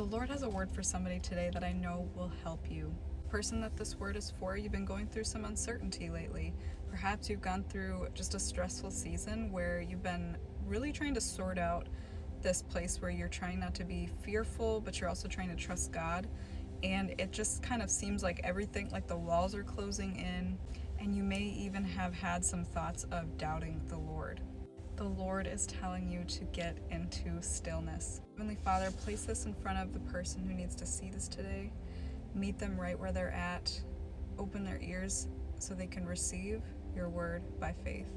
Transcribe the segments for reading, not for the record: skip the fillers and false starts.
The Lord has a word for somebody today that I know will help you. The person that this word is for, you've been going through some uncertainty lately. Perhaps you've gone through just a stressful season where you've been really trying to sort out this place where you're trying not to be fearful, but you're also trying to trust God. And it just kind of seems like everything, like the walls are closing in, and you may even have had some thoughts of doubting the Lord. The Lord is telling you to get into stillness. Heavenly Father, place this in front of the person who needs to see this today. Meet them right where they're at. Open their ears so they can receive your word by faith.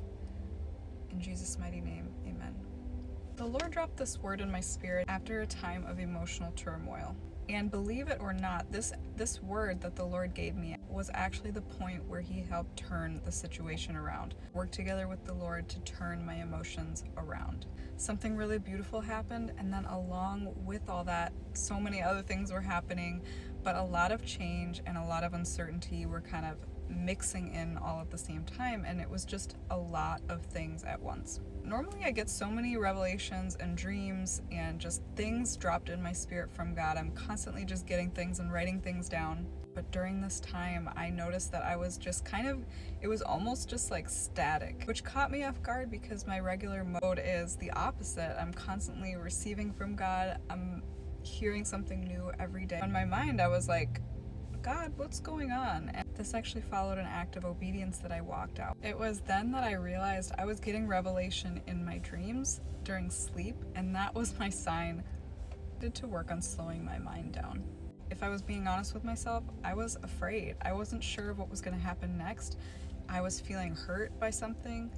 In Jesus' mighty name, amen. The Lord dropped this word in my spirit after a time of emotional turmoil. And believe it or not, this word that the Lord gave me was actually the point where He helped turn the situation around. Work together with the Lord to turn my emotions around. Something really beautiful happened, and then along with all that, so many other things were happening, but a lot of change and a lot of uncertainty were kind of mixing in all at the same time, and it was just a lot of things at once. Normally I get so many revelations and dreams and just things dropped in my spirit from God. I'm constantly just getting things and writing things down. But during this time, I noticed that I was just it was almost just like static, which caught me off guard because my regular mode is the opposite. I'm constantly receiving from God. I'm hearing something new every day. In my mind, I was like, God, what's going on? And this actually followed an act of obedience that I walked out. It was then that I realized I was getting revelation in my dreams during sleep, and that was my sign. I needed to work on slowing my mind down. If I was being honest with myself, I was afraid. I wasn't sure of what was going to happen next. I was feeling hurt by something,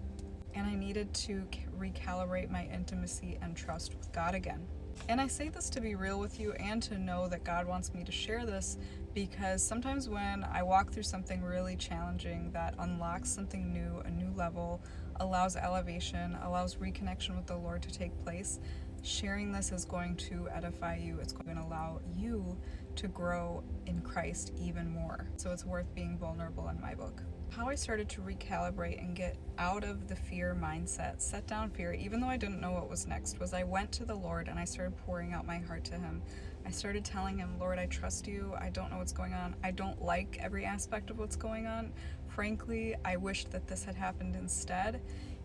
and I needed to recalibrate my intimacy and trust with God again. And I say this to be real with you and to know that God wants me to share this, because sometimes when I walk through something really challenging that unlocks something new, a new level, allows elevation, allows reconnection with the Lord to take place, sharing this is going to edify you. It's going to allow you to grow in Christ even more. So it's worth being vulnerable in my book. How I started to recalibrate and get out of the fear mindset, set down fear, even though I didn't know what was next, was I went to the Lord and I started pouring out my heart to Him. I started telling Him, Lord, I trust You. I don't know what's going on. I don't like every aspect of what's going on. Frankly, I wished that this had happened instead.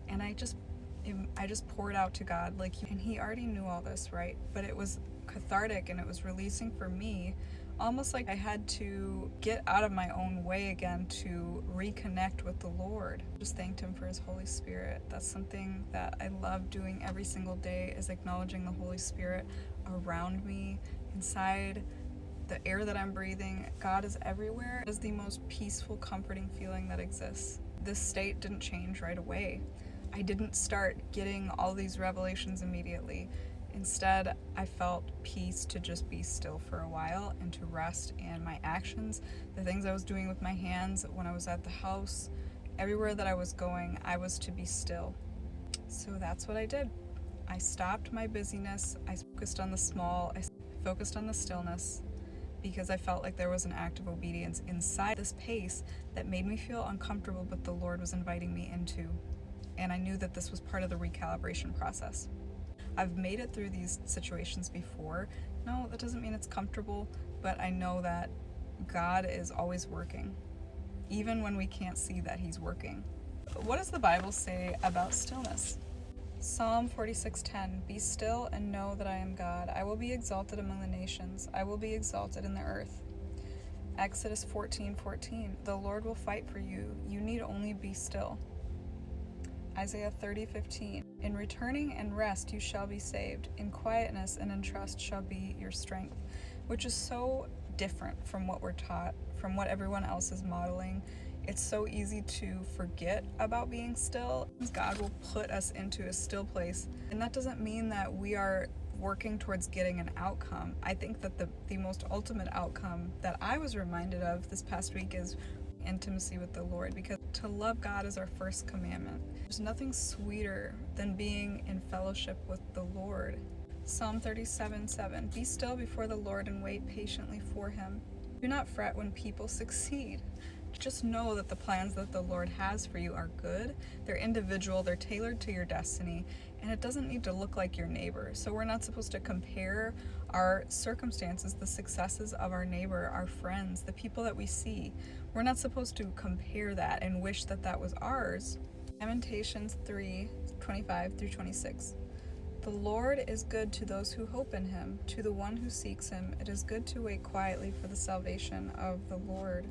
And I just poured out to God, and He already knew all this, right? But it was cathartic and it was releasing for me, almost like I had to get out of my own way again to reconnect with the Lord. Just thanked Him for His Holy Spirit. That's something that I love doing every single day, is acknowledging the Holy Spirit around me, inside the air that I'm breathing. God is everywhere. It is the most peaceful, comforting feeling that exists. This state didn't change right away. I didn't start getting all these revelations immediately. Instead, I felt peace to just be still for a while and to rest, and my actions, the things I was doing with my hands when I was at the house, everywhere that I was going, I was to be still. So that's what I did. I stopped my busyness. I focused on the small. I focused on the stillness, because I felt like there was an act of obedience inside this pace that made me feel uncomfortable, but the Lord was inviting me into. And I knew that this was part of the recalibration process. I've made it through these situations before. No, that doesn't mean it's comfortable, but I know that God is always working, even when we can't see that He's working. What does the Bible say about stillness? Psalm 46:10, Be still and know that I am God. I will be exalted among the nations. I will be exalted in the earth. Exodus 14:14, The Lord will fight for you. You need only be still. Isaiah 30:15, In returning and rest you shall be saved. In quietness and in trust shall be your strength. Which is so different from what we're taught, from what everyone else is modeling. It's so easy to forget about being still. God will put us into a still place. And that doesn't mean that we are working towards getting an outcome. I think that the most ultimate outcome that I was reminded of this past week is intimacy with the Lord, because to love God is our first commandment. There's nothing sweeter than being in fellowship with the Lord. Psalm 37:7, Be still before the Lord and wait patiently for Him. Do not fret when people succeed. Just know that the plans that the Lord has for you are good. They're individual, they're tailored to your destiny, and it doesn't need to look like your neighbor. So we're not supposed to compare our circumstances, the successes of our neighbor, our friends, the people that we see. We're not supposed to compare that and wish that that was ours. Lamentations 3:25-26. The Lord is good to those who hope in him. To the one who seeks him, it is good to wait quietly for the salvation of the Lord.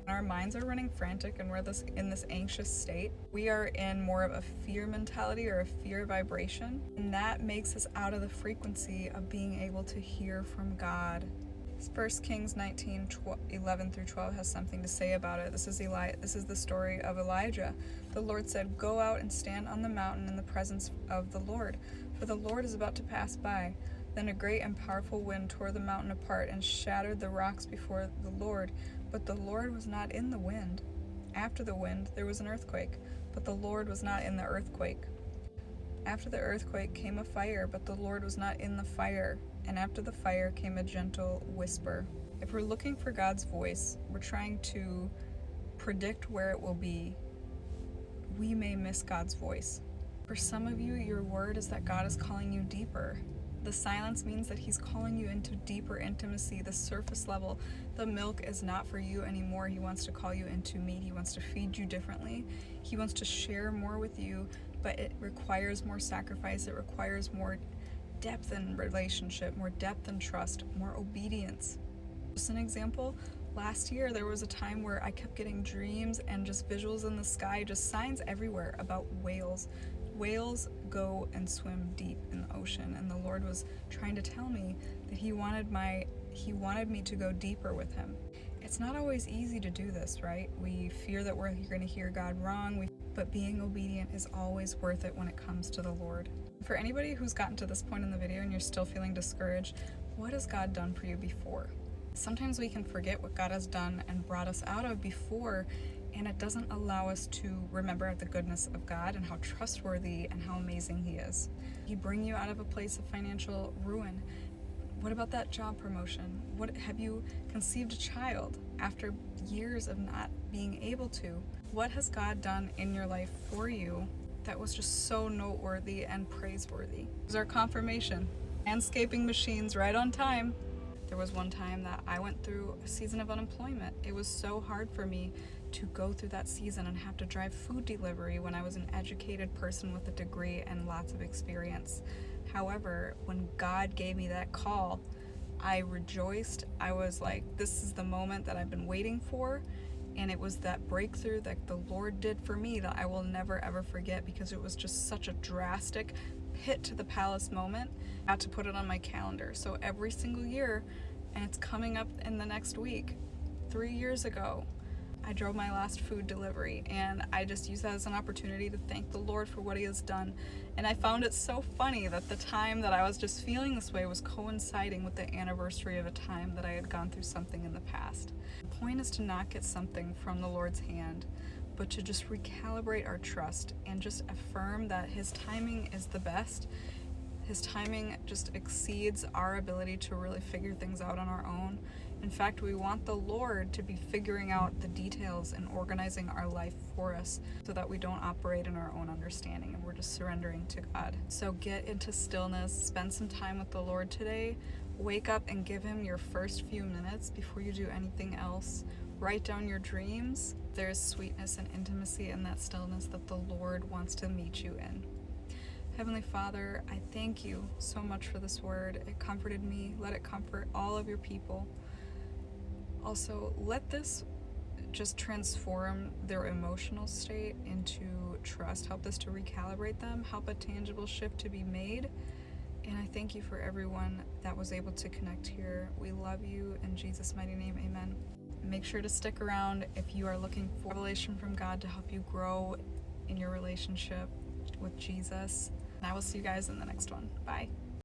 When our minds are running frantic and we're in this anxious state, we are in more of a fear mentality or a fear vibration, and that makes us out of the frequency of being able to hear from God. 1 Kings 19:11-12 has something to say about it. This is the story of Elijah. The Lord said, "Go out and stand on the mountain in the presence of the Lord, for the Lord is about to pass by." Then a great and powerful wind tore the mountain apart and shattered the rocks before the Lord, but the Lord was not in the wind. After the wind, there was an earthquake, but the Lord was not in the earthquake. After the earthquake came a fire, but the Lord was not in the fire. And after the fire came a gentle whisper. If we're looking for God's voice, we're trying to predict where it will be, we may miss God's voice. For some of you, your word is that God is calling you deeper. The silence means that he's calling you into deeper intimacy, the surface level. The milk is not for you anymore. He wants to call you into meat. He wants to feed you differently. He wants to share more with you, but it requires more sacrifice. It requires more depth in relationship, more depth in trust, more obedience. Just an example, last year there was a time where I kept getting dreams and just visuals in the sky, just signs everywhere about whales. Whales go and swim deep in the ocean, and the Lord was trying to tell me that he wanted me to go deeper with him. It's not always easy to do this, right? We fear that we're going to hear God wrong, but being obedient is always worth it when it comes to the Lord. For anybody who's gotten to this point in the video and you're still feeling discouraged, what has God done for you before? Sometimes we can forget what God has done and brought us out of before, and it doesn't allow us to remember the goodness of God and how trustworthy and how amazing he is. He bring you out of a place of financial ruin. What about that job promotion? What have you conceived a child after years of not being able to? What has God done in your life for you that was just so noteworthy and praiseworthy? It was our confirmation. Landscaping machines right on time. There was one time that I went through a season of unemployment. It was so hard for me to go through that season and have to drive food delivery when I was an educated person with a degree and lots of experience. However, when God gave me that call, I rejoiced. I was like, this is the moment that I've been waiting for. And it was that breakthrough that the Lord did for me that I will never ever forget, because it was just such a drastic hit to the palace moment. I had to put it on my calendar. So every single year, and it's coming up in the next week, 3 years ago, I drove my last food delivery, and I just used that as an opportunity to thank the Lord for what he has done. And I found it so funny that the time that I was just feeling this way was coinciding with the anniversary of a time that I had gone through something in the past. The point is to not get something from the Lord's hand, but to just recalibrate our trust and just affirm that his timing is the best. His timing just exceeds our ability to really figure things out on our own. In fact, we want the Lord to be figuring out the details and organizing our life for us so that we don't operate in our own understanding and we're just surrendering to God. So get into stillness, spend some time with the Lord today, wake up and give him your first few minutes before you do anything else. Write down your dreams. There's sweetness and intimacy in that stillness that the Lord wants to meet you in. Heavenly Father, I thank you so much for this word. It comforted me. Let it comfort all of your people. Also, let this just transform their emotional state into trust. Help this to recalibrate them. Help a tangible shift to be made. And I thank you for everyone that was able to connect here. We love you. In Jesus' mighty name, amen. Make sure to stick around if you are looking for revelation from God to help you grow in your relationship with Jesus. And I will see you guys in the next one. Bye.